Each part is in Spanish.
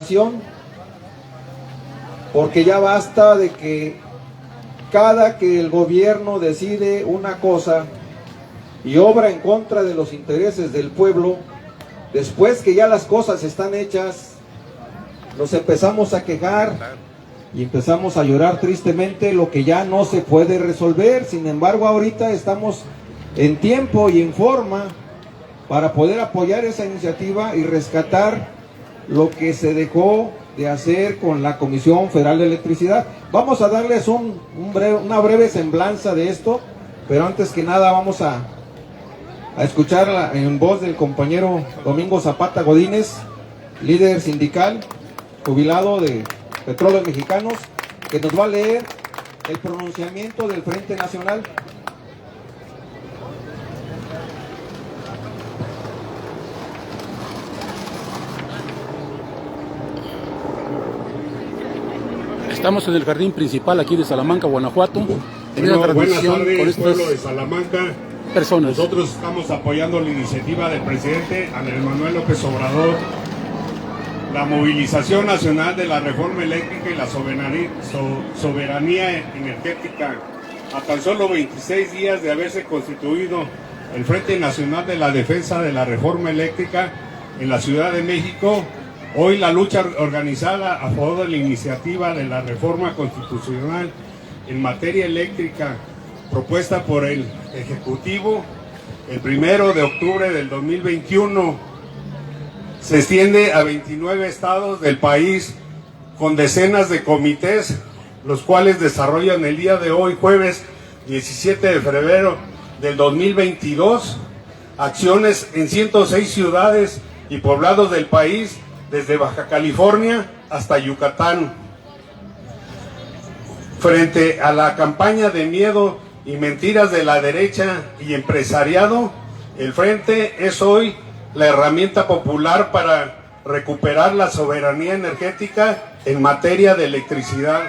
nación, porque ya basta de que cada que el gobierno decide una cosa y obra en contra de los intereses del pueblo, después que ya las cosas están hechas, nos empezamos a quejar y empezamos a llorar tristemente lo que ya no se puede resolver. Sin embargo, ahorita estamos en tiempo y en forma para poder apoyar esa iniciativa y rescatar lo que se dejó de hacer con la Comisión Federal de Electricidad. Vamos a darles una breve semblanza de esto, pero antes que nada vamos a escuchar en voz del compañero Domingo Zapata Godínez, líder sindical, jubilado de Petróleos Mexicanos, que nos va a leer el pronunciamiento del Frente Nacional. Estamos en el jardín principal aquí de Salamanca, Guanajuato. Bueno, buenas tardes, pueblo de Salamanca. Personas. Nosotros estamos apoyando la iniciativa del presidente Andrés Manuel López Obrador, la movilización nacional de la reforma eléctrica y la soberanía energética. A tan solo 26 días de haberse constituido el Frente Nacional de la Defensa de la Reforma Eléctrica en la Ciudad de México, hoy la lucha organizada a favor de la iniciativa de la reforma constitucional en materia eléctrica propuesta por el Ejecutivo el 1 de octubre del 2021 se extiende a 29 estados del país con decenas de comités, los cuales desarrollan el día de hoy, jueves 17 de febrero del 2022, acciones en 106 ciudades y poblados del país, desde Baja California hasta Yucatán. Frente a la campaña de miedo y mentiras de la derecha y empresariado, el Frente es hoy la herramienta popular para recuperar la soberanía energética en materia de electricidad.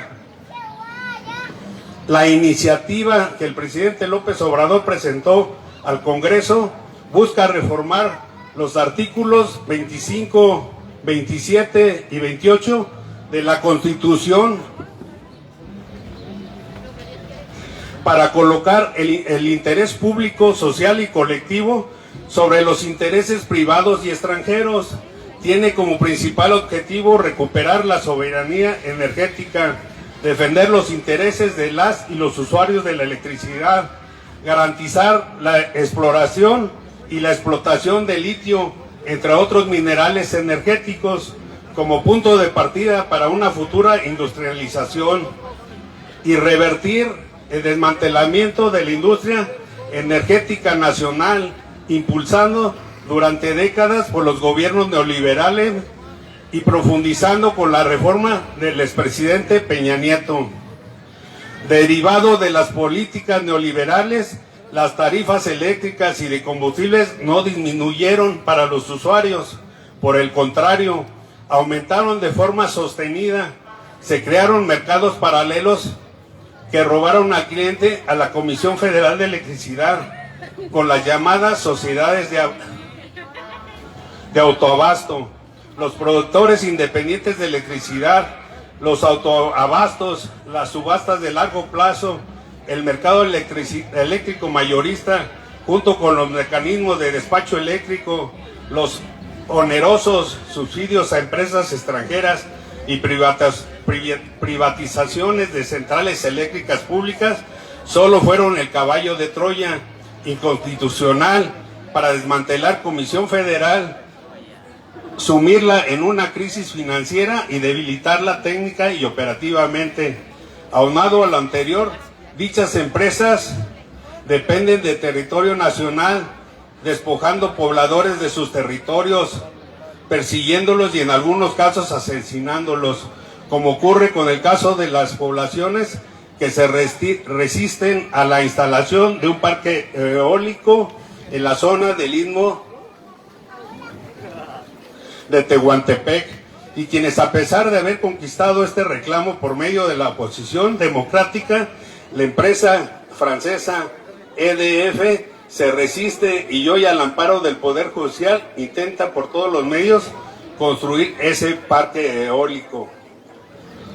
La iniciativa que el presidente López Obrador presentó al Congreso busca reformar los artículos 25, 27 y 28 de la Constitución para colocar el interés público, social y colectivo sobre los intereses privados y extranjeros. Tiene como principal objetivo recuperar la soberanía energética, defender los intereses de las y los usuarios de la electricidad, garantizar la exploración y la explotación de litio, entre otros minerales energéticos, como punto de partida para una futura industrialización, y revertir el desmantelamiento de la industria energética nacional, impulsado durante décadas por los gobiernos neoliberales y profundizando con la reforma del expresidente Peña Nieto. Derivado de las políticas neoliberales, las tarifas eléctricas y de combustibles no disminuyeron para los usuarios, por el contrario, aumentaron de forma sostenida. Se crearon mercados paralelos que robaron al cliente a la Comisión Federal de Electricidad con las llamadas sociedades de autoabasto, los productores independientes de electricidad, los autoabastos, las subastas de largo plazo, el mercado eléctrico mayorista, junto con los mecanismos de despacho eléctrico, los onerosos subsidios a empresas extranjeras y privatizaciones de centrales eléctricas públicas, solo fueron el caballo de Troya inconstitucional para desmantelar Comisión Federal, sumirla en una crisis financiera y debilitarla técnica y operativamente. Aunado a lo anterior, dichas empresas dependen de territorio nacional, despojando pobladores de sus territorios, persiguiéndolos y en algunos casos asesinándolos, como ocurre con el caso de las poblaciones que se resisten a la instalación de un parque eólico en la zona del Istmo de Tehuantepec, y quienes, a pesar de haber conquistado este reclamo por medio de la oposición democrática, la empresa francesa EDF se resiste y hoy, al amparo del Poder Judicial, intenta por todos los medios construir ese parque eólico.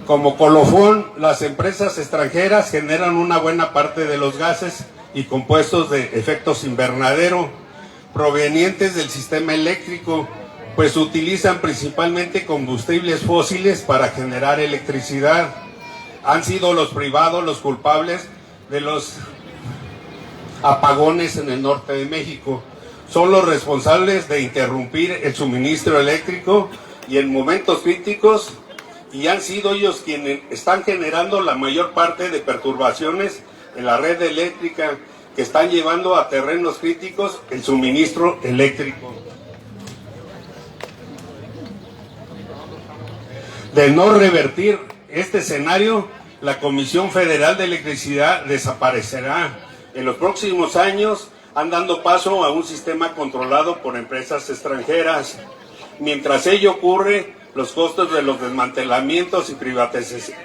Como colofón, las empresas extranjeras generan una buena parte de los gases y compuestos de efectos invernadero provenientes del sistema eléctrico, pues utilizan principalmente combustibles fósiles para generar electricidad. Han sido los privados los culpables de los apagones en el norte de México. Son los responsables de interrumpir el suministro eléctrico y en momentos críticos, y han sido ellos quienes están generando la mayor parte de perturbaciones en la red eléctrica, que están llevando a terrenos críticos el suministro eléctrico. De no revertir este escenario, la Comisión Federal de Electricidad desaparecerá. En los próximos años han dado paso a un sistema controlado por empresas extranjeras. Mientras ello ocurre, los costos de los desmantelamientos y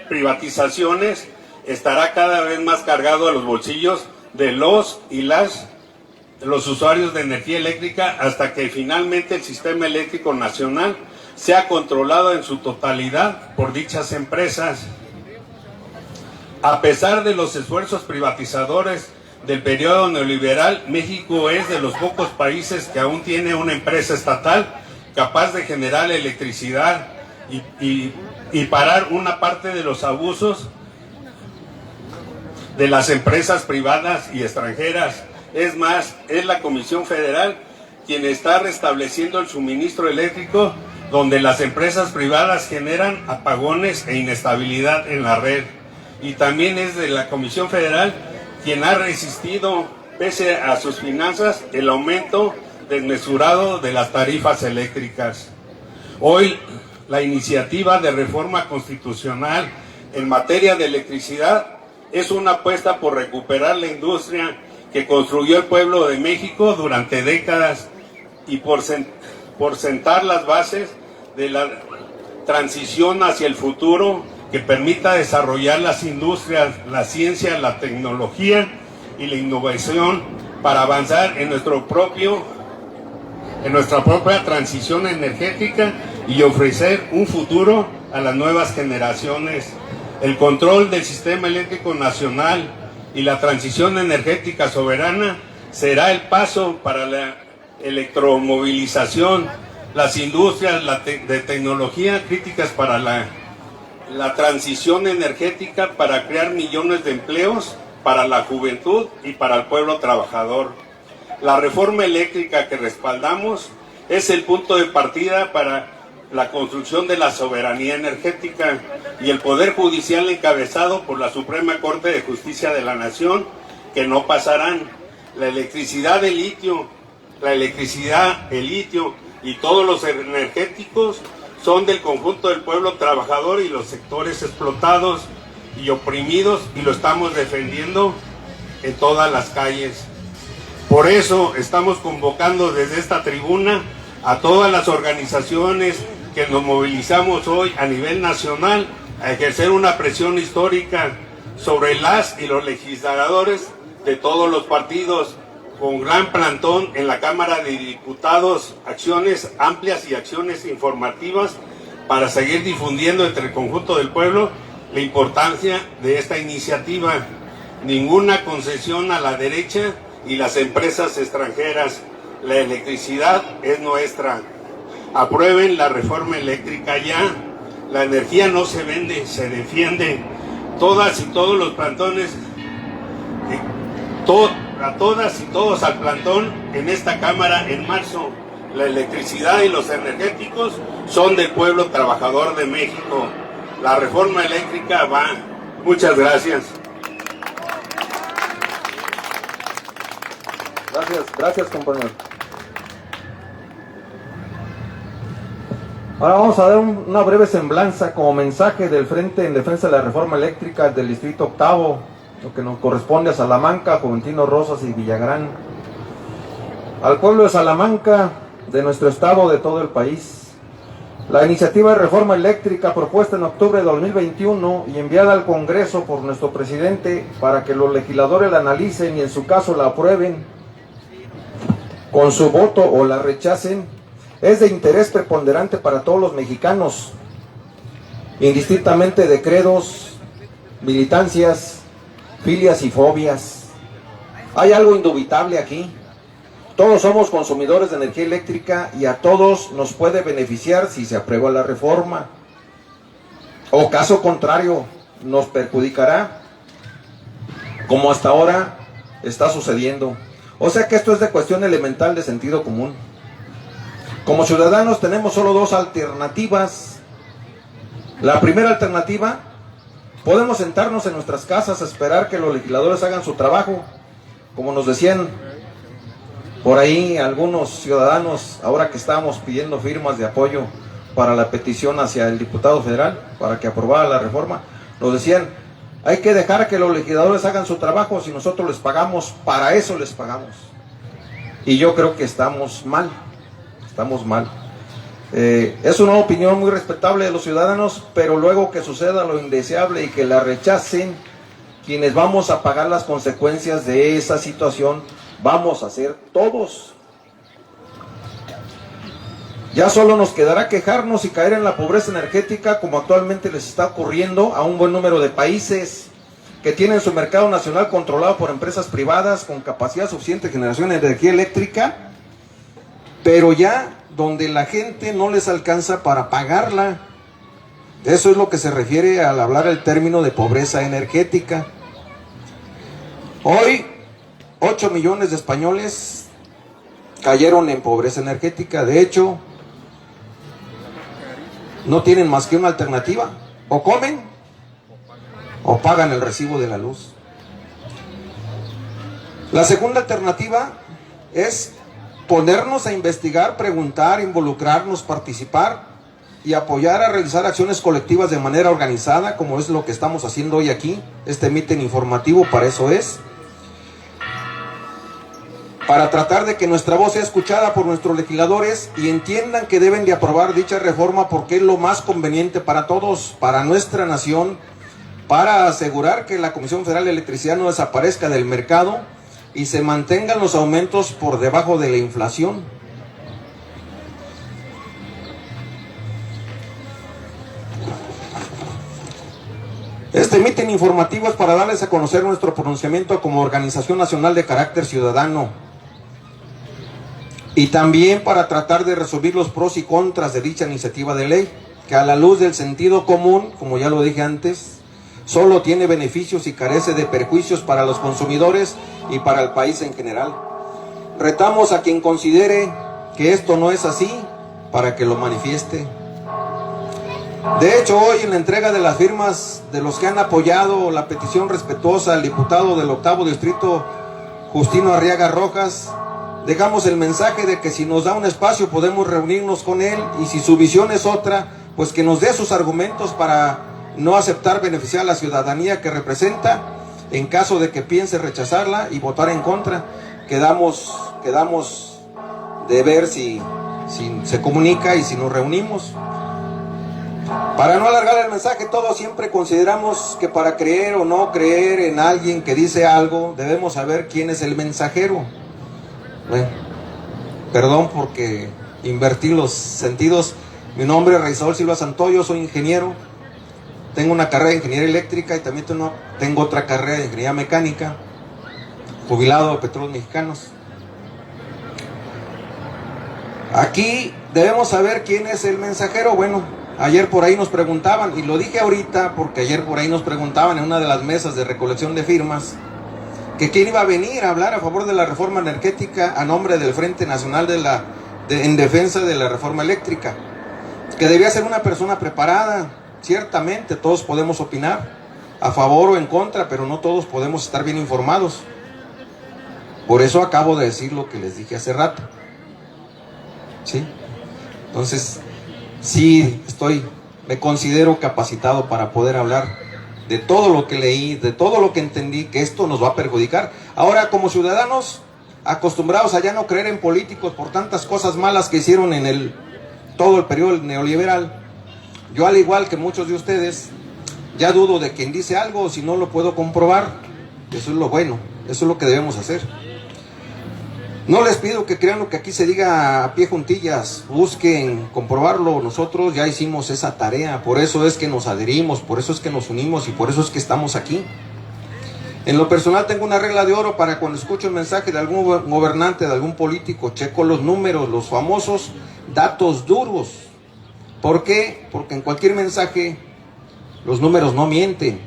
privatizaciones estará cada vez más cargado a los bolsillos de los usuarios de energía eléctrica, hasta que finalmente el sistema eléctrico nacional sea controlado en su totalidad por dichas empresas. A pesar de los esfuerzos privatizadores del periodo neoliberal, México es de los pocos países que aún tiene una empresa estatal capaz de generar electricidad y parar una parte de los abusos de las empresas privadas y extranjeras. Es más, es la Comisión Federal quien está restableciendo el suministro eléctrico, donde las empresas privadas generan apagones e inestabilidad en la red. Y también es de la Comisión Federal quien ha resistido, pese a sus finanzas, el aumento desmesurado de las tarifas eléctricas. Hoy, la iniciativa de reforma constitucional en materia de electricidad es una apuesta por recuperar la industria que construyó el pueblo de México durante décadas y por sentar las bases de la transición hacia el futuro que permita desarrollar las industrias, la ciencia, la tecnología y la innovación para avanzar en nuestra propia transición energética y ofrecer un futuro a las nuevas generaciones. El control del sistema eléctrico nacional y la transición energética soberana será el paso para la electromovilización, las industrias de tecnología críticas para la transición energética, para crear millones de empleos para la juventud y para el pueblo trabajador. La reforma eléctrica que respaldamos es el punto de partida para la construcción de la soberanía energética, y el Poder Judicial encabezado por la Suprema Corte de Justicia de la Nación, que no pasarán. La electricidad, el litio y todos los energéticos son del conjunto del pueblo trabajador y los sectores explotados y oprimidos, y lo estamos defendiendo en todas las calles. Por eso estamos convocando desde esta tribuna a todas las organizaciones que nos movilizamos hoy a nivel nacional a ejercer una presión histórica sobre las y los legisladores de todos los partidos, con gran plantón en la Cámara de Diputados, acciones amplias y acciones informativas para seguir difundiendo entre el conjunto del pueblo la importancia de esta iniciativa. Ninguna concesión a la derecha y las empresas extranjeras. La electricidad es nuestra. Aprueben la reforma eléctrica ya. La energía no se vende, se defiende. Todas y todos los plantones, a todas y todos al plantón en esta Cámara en marzo. La electricidad y los energéticos son del pueblo trabajador de México. La reforma eléctrica va. Muchas gracias. Gracias, compañero. Ahora vamos a dar una breve semblanza como mensaje del Frente en Defensa de la Reforma Eléctrica del Distrito Octavo, lo que nos corresponde a Salamanca, Juventino Rosas y Villagrán. Al pueblo de Salamanca, de nuestro estado, de todo el país. La iniciativa de reforma eléctrica propuesta en octubre de 2021 y enviada al Congreso por nuestro presidente para que los legisladores la analicen y en su caso la aprueben con su voto o la rechacen, es de interés preponderante para todos los mexicanos, indistintamente de credos, militancias, filias y fobias. Hay algo indubitable aquí. Todos somos consumidores de energía eléctrica y a todos nos puede beneficiar si se aprueba la reforma. O caso contrario, nos perjudicará, como hasta ahora está sucediendo. O sea que esto es de cuestión elemental de sentido común. Como ciudadanos tenemos solo dos alternativas. La primera alternativa, podemos sentarnos en nuestras casas a esperar que los legisladores hagan su trabajo, como nos decían por ahí algunos ciudadanos, ahora que estábamos pidiendo firmas de apoyo para la petición hacia el diputado federal, para que aprobara la reforma, nos decían, hay que dejar que los legisladores hagan su trabajo, si nosotros les pagamos, para eso les pagamos. Y yo creo que estamos mal, estamos mal. Es una opinión muy respetable de los ciudadanos, pero luego que suceda lo indeseable y que la rechacen, quienes vamos a pagar las consecuencias de esa situación, vamos a ser todos. Ya solo nos quedará quejarnos y caer en la pobreza energética, como actualmente les está ocurriendo a un buen número de países que tienen su mercado nacional controlado por empresas privadas con capacidad suficiente de generación de energía eléctrica, pero ya donde la gente no les alcanza para pagarla. Eso es lo que se refiere al hablar el término de pobreza energética. Hoy 8 millones de españoles cayeron en pobreza energética. De hecho, no tienen más que una alternativa: o comen o pagan el recibo de la luz. La segunda alternativa es ponernos a investigar, preguntar, involucrarnos, participar y apoyar a realizar acciones colectivas de manera organizada, como es lo que estamos haciendo hoy aquí. Este mitin informativo para eso es, para tratar de que nuestra voz sea escuchada por nuestros legisladores y entiendan que deben de aprobar dicha reforma porque es lo más conveniente para todos, para nuestra nación, para asegurar que la Comisión Federal de Electricidad no desaparezca del mercado y se mantengan los aumentos por debajo de la inflación. Este mitin informativo es para darles a conocer nuestro pronunciamiento como organización nacional de carácter ciudadano y también para tratar de resolver los pros y contras de dicha iniciativa de ley, que a la luz del sentido común, como ya lo dije antes, solo tiene beneficios y carece de perjuicios para los consumidores y para el país en general. Retamos a quien considere que esto no es así para que lo manifieste. De hecho, hoy en la entrega de las firmas de los que han apoyado la petición respetuosa al diputado del 8º distrito, Justino Arriaga Rojas, dejamos el mensaje de que si nos da un espacio podemos reunirnos con él, y si su visión es otra, pues que nos dé sus argumentos para no aceptar beneficiar a la ciudadanía que representa, en caso de que piense rechazarla y votar en contra. Quedamos de ver si se comunica y si nos reunimos. Para no alargar el mensaje, todos siempre consideramos que para creer o no creer en alguien que dice algo, debemos saber quién es el mensajero. Bueno, perdón porque invertí los sentidos. Mi nombre es Raisaúl Silva Santoyo, soy ingeniero. Tengo una carrera de ingeniería eléctrica y también tengo otra carrera de ingeniería mecánica, jubilado de Petróleos Mexicanos. Aquí debemos saber quién es el mensajero. Bueno, ayer por ahí nos preguntaban, y lo dije ahorita porque ayer por ahí nos preguntaban en una de las mesas de recolección de firmas, que quién iba a venir a hablar a favor de la reforma energética a nombre del Frente Nacional en defensa de la reforma eléctrica, que debía ser una persona preparada. Ciertamente todos podemos opinar a favor o en contra, pero no todos podemos estar bien informados. Por eso acabo de decir lo que les dije hace rato. ¿Sí? Entonces, sí me considero capacitado para poder hablar de todo lo que leí, de todo lo que entendí, que esto nos va a perjudicar. Ahora, como ciudadanos acostumbrados a ya no creer en políticos por tantas cosas malas que hicieron en todo el periodo neoliberal, yo, al igual que muchos de ustedes, ya dudo de quien dice algo si no lo puedo comprobar. Eso es lo bueno, eso es lo que debemos hacer. No les pido que crean lo que aquí se diga a pie juntillas, busquen comprobarlo, nosotros ya hicimos esa tarea, por eso es que nos adherimos, por eso es que nos unimos y por eso es que estamos aquí. En lo personal tengo una regla de oro para cuando escucho el mensaje de algún gobernante, de algún político, checo los números, los famosos datos duros. ¿Por qué? Porque en cualquier mensaje los números no mienten.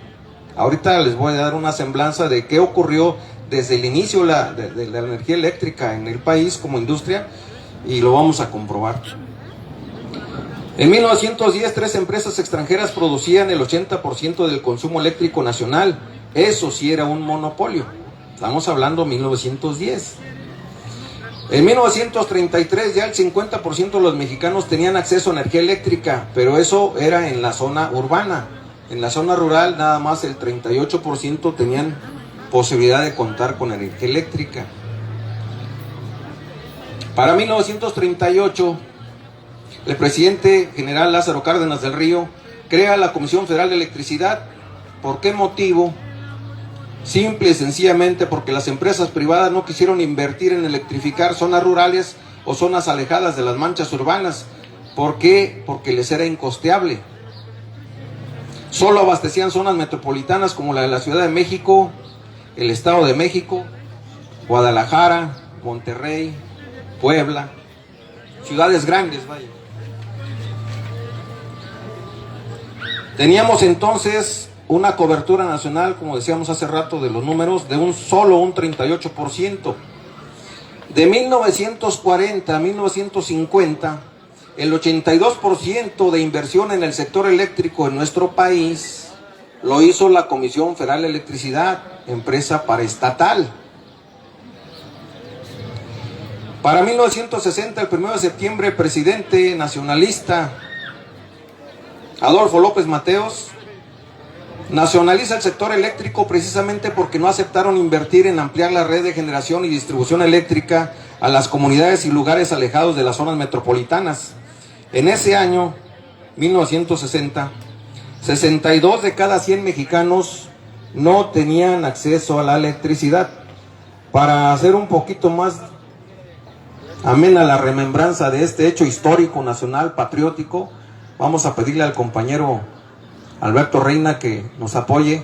Ahorita les voy a dar una semblanza de qué ocurrió desde el inicio de la energía eléctrica en el país como industria y lo vamos a comprobar. En 1910, 3 empresas extranjeras producían el 80% del consumo eléctrico nacional. Eso sí era un monopolio. Estamos hablando de 1910. En 1933 ya el 50% de los mexicanos tenían acceso a energía eléctrica, pero eso era en la zona urbana. En la zona rural nada más el 38% tenían posibilidad de contar con energía eléctrica. Para 1938, el presidente general Lázaro Cárdenas del Río crea la Comisión Federal de Electricidad. ¿Por qué motivo? Simple y sencillamente porque las empresas privadas no quisieron invertir en electrificar zonas rurales o zonas alejadas de las manchas urbanas. ¿Por qué? Porque les era incosteable. Solo abastecían zonas metropolitanas como la de la Ciudad de México, el Estado de México, Guadalajara, Monterrey, Puebla, ciudades grandes, vaya. Teníamos entonces una cobertura nacional, como decíamos hace rato de los números, de un 38%. De 1940 a 1950, el 82% de inversión en el sector eléctrico en nuestro país lo hizo la Comisión Federal de Electricidad, empresa paraestatal. Para 1960, el 1 de septiembre, el presidente nacionalista Adolfo López Mateos nacionaliza el sector eléctrico precisamente porque no aceptaron invertir en ampliar la red de generación y distribución eléctrica a las comunidades y lugares alejados de las zonas metropolitanas. En ese año, 1960, 62 de cada 100 mexicanos no tenían acceso a la electricidad. Para hacer un poquito más amena la remembranza de este hecho histórico, nacional, patriótico, vamos a pedirle al compañero Alberto Reina que nos apoye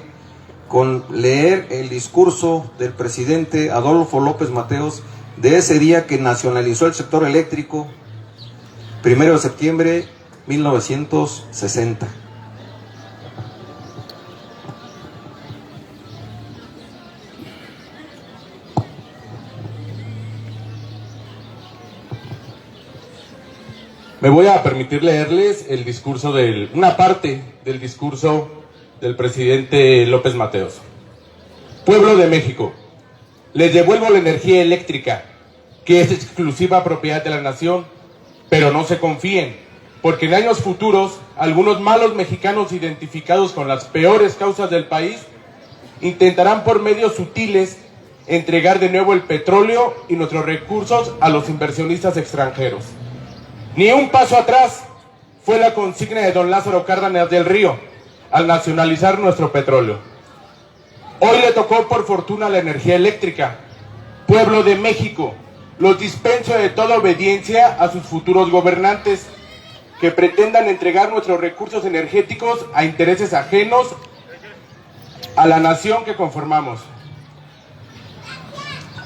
con leer el discurso del presidente Adolfo López Mateos de ese día que nacionalizó el sector eléctrico, 1 de septiembre 1960. Me voy a permitir leerles el discurso una parte del discurso del presidente López Mateos. Pueblo de México, les devuelvo la energía eléctrica, que es exclusiva propiedad de la nación, pero no se confíen, porque en años futuros, algunos malos mexicanos identificados con las peores causas del país intentarán por medios sutiles entregar de nuevo el petróleo y nuestros recursos a los inversionistas extranjeros. Ni un paso atrás fue la consigna de don Lázaro Cárdenas del Río al nacionalizar nuestro petróleo. Hoy le tocó por fortuna la energía eléctrica. Pueblo de México, los dispenso de toda obediencia a sus futuros gobernantes que pretendan entregar nuestros recursos energéticos a intereses ajenos a la nación que conformamos.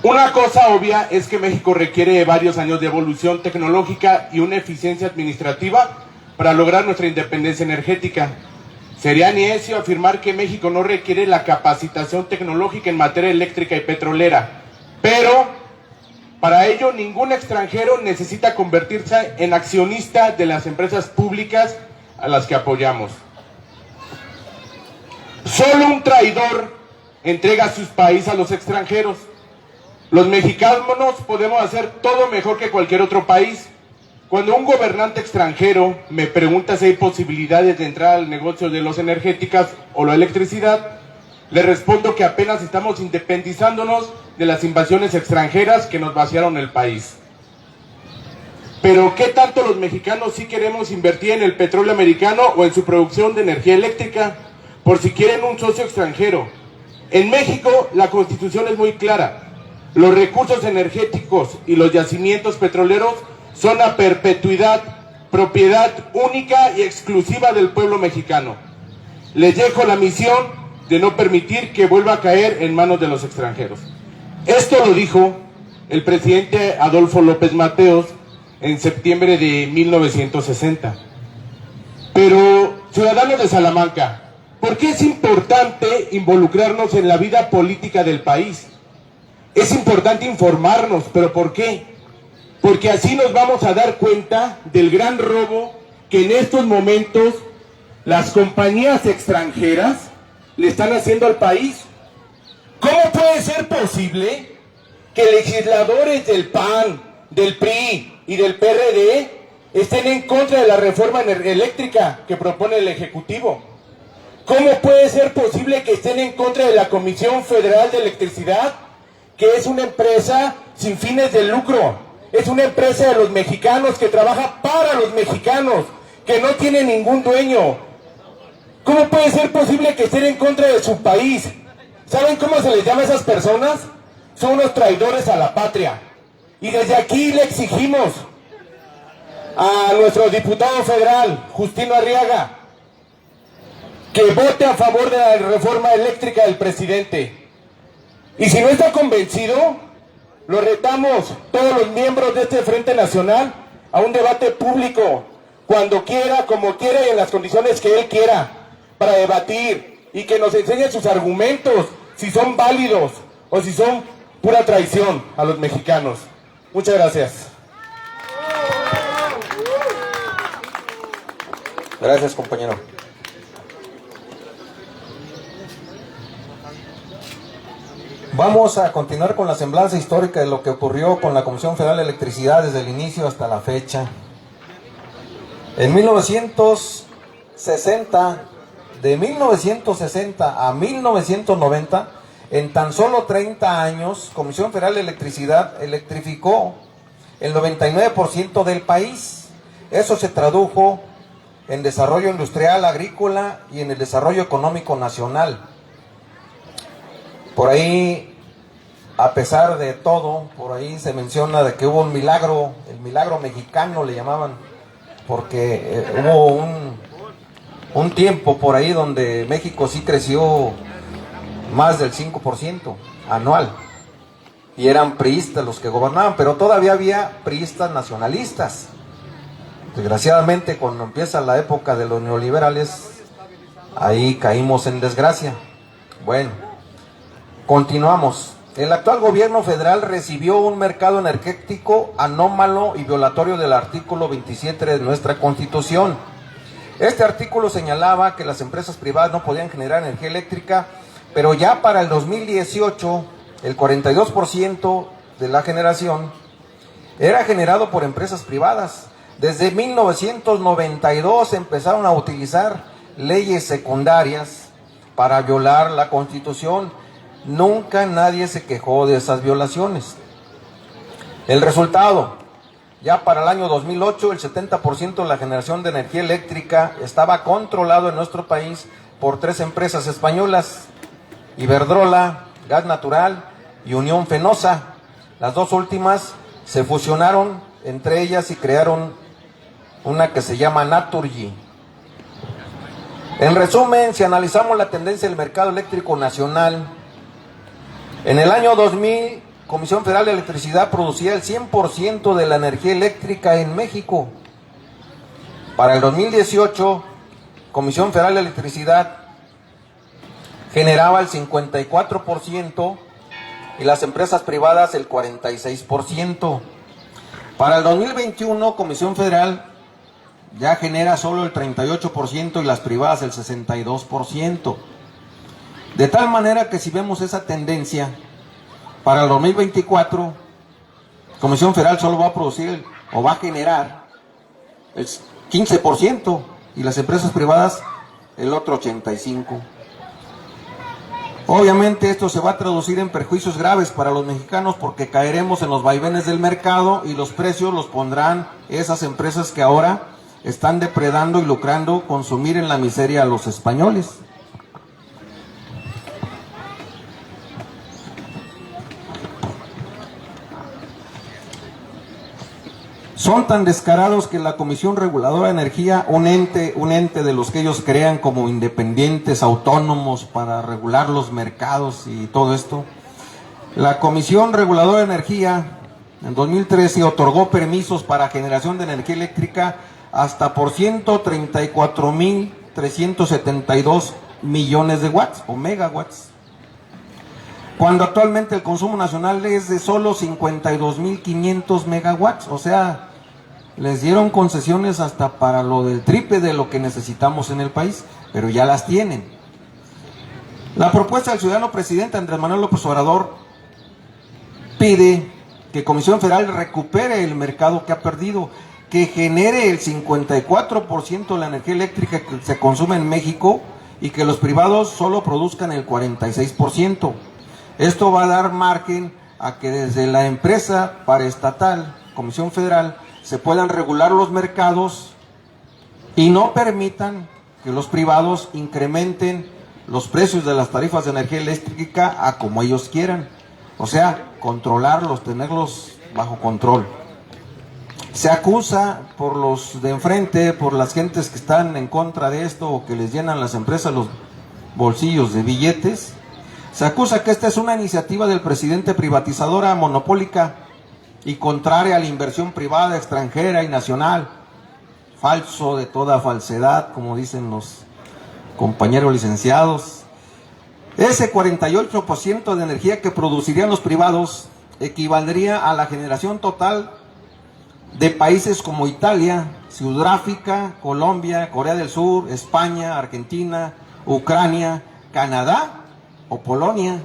Una cosa obvia es que México requiere varios años de evolución tecnológica y una eficiencia administrativa para lograr nuestra independencia energética. Sería necio afirmar que México no requiere la capacitación tecnológica en materia eléctrica y petrolera, pero para ello ningún extranjero necesita convertirse en accionista de las empresas públicas a las que apoyamos. Solo un traidor entrega sus países a los extranjeros. Los mexicanos podemos hacer todo mejor que cualquier otro país. Cuando un gobernante extranjero me pregunta si hay posibilidades de entrar al negocio de las energéticas o la electricidad, le respondo que apenas estamos independizándonos de las invasiones extranjeras que nos vaciaron el país. Pero ¿qué tanto los mexicanos sí queremos invertir en el petróleo americano o en su producción de energía eléctrica? Por si quieren un socio extranjero. En México la Constitución es muy clara. Los recursos energéticos y los yacimientos petroleros son a perpetuidad, propiedad única y exclusiva del pueblo mexicano. Les dejo la misión de no permitir que vuelva a caer en manos de los extranjeros. Esto lo dijo el presidente Adolfo López Mateos en septiembre de 1960. Pero, ciudadanos de Salamanca, ¿por qué es importante involucrarnos en la vida política del país? Es importante informarnos, ¿pero por qué? Porque así nos vamos a dar cuenta del gran robo que en estos momentos las compañías extranjeras le están haciendo al país. ¿Cómo puede ser posible que legisladores del PAN, del PRI y del PRD estén en contra de la reforma eléctrica que propone el Ejecutivo? ¿Cómo puede ser posible que estén en contra de la Comisión Federal de Electricidad, que es una empresa sin fines de lucro? Es una empresa de los mexicanos que trabaja para los mexicanos, que no tiene ningún dueño. ¿Cómo puede ser posible que estén en contra de su país? ¿Saben cómo se les llama a esas personas? Son unos traidores a la patria. Y desde aquí le exigimos a nuestro diputado federal, Justino Arriaga, que vote a favor de la reforma eléctrica del presidente. Y si no está convencido, lo retamos todos los miembros de este Frente Nacional a un debate público, cuando quiera, como quiera y en las condiciones que él quiera, para debatir y que nos enseñe sus argumentos, si son válidos o si son pura traición a los mexicanos. Muchas gracias. Gracias, compañero. Vamos a continuar con la semblanza histórica de lo que ocurrió con la Comisión Federal de Electricidad desde el inicio hasta la fecha. En 1960, de 1960 a 1990, en tan solo 30 años, Comisión Federal de Electricidad electrificó el 99% del país. Eso se tradujo en desarrollo industrial, agrícola y en el desarrollo económico nacional. Por ahí, a pesar de todo, por ahí se menciona de que hubo un milagro, el milagro mexicano le llamaban, porque hubo un tiempo por ahí donde México sí creció más del 5% anual, y eran priistas los que gobernaban, pero todavía había priistas nacionalistas. Desgraciadamente, cuando empieza la época de los neoliberales, ahí caímos en desgracia. Bueno, continuamos. El actual gobierno federal recibió un mercado energético anómalo y violatorio del artículo 27 de nuestra Constitución. Este artículo señalaba que las empresas privadas no podían generar energía eléctrica, pero ya para el 2018, el 42% de la generación era generado por empresas privadas. Desde 1992 empezaron a utilizar leyes secundarias para violar la Constitución. Nunca nadie se quejó de esas violaciones. El resultado, ya para el año 2008, el 70% de la generación de energía eléctrica estaba controlado en nuestro país por 3 empresas españolas: Iberdrola, Gas Natural y Unión Fenosa. Las 2 últimas se fusionaron entre ellas y crearon una que se llama Naturgy. En resumen, si analizamos la tendencia del mercado eléctrico nacional, en el año 2000, Comisión Federal de Electricidad producía el 100% de la energía eléctrica en México. Para el 2018, Comisión Federal de Electricidad generaba el 54% y las empresas privadas el 46%. Para el 2021, Comisión Federal ya genera solo el 38% y las privadas el 62%. De tal manera que si vemos esa tendencia, para el 2024, Comisión Federal solo va a producir o va a generar el 15% y las empresas privadas el otro 85%. Obviamente esto se va a traducir en perjuicios graves para los mexicanos, porque caeremos en los vaivenes del mercado y los precios los pondrán esas empresas que ahora están depredando y lucrando consumir en la miseria a los españoles. Son tan descarados que la Comisión Reguladora de Energía, un ente de los que ellos crean como independientes, autónomos para regular los mercados y todo esto, la Comisión Reguladora de Energía en 2013 otorgó permisos para generación de energía eléctrica hasta por 134.372 millones de watts o megawatts, cuando actualmente el consumo nacional es de solo 52.500 megawatts, o sea, les dieron concesiones hasta para lo del triple de lo que necesitamos en el país, pero ya las tienen. La propuesta del ciudadano presidente Andrés Manuel López Obrador pide que Comisión Federal recupere el mercado que ha perdido, que genere el 54% de la energía eléctrica que se consume en México y que los privados solo produzcan el 46%. Esto va a dar margen a que desde la empresa paraestatal, Comisión Federal, se puedan regular los mercados y no permitan que los privados incrementen los precios de las tarifas de energía eléctrica a como ellos quieran. O sea, controlarlos, tenerlos bajo control. Se acusa por los de enfrente, por las gentes que están en contra de esto o que les llenan las empresas los bolsillos de billetes. Se acusa que esta es una iniciativa del presidente privatizadora, monopólica y contraria a la inversión privada, extranjera y nacional. Falso de toda falsedad, como dicen los compañeros licenciados. Ese 48% de energía que producirían los privados equivaldría a la generación total de países como Italia, Sudáfrica, Colombia, Corea del Sur, España, Argentina, Ucrania, Canadá o Polonia.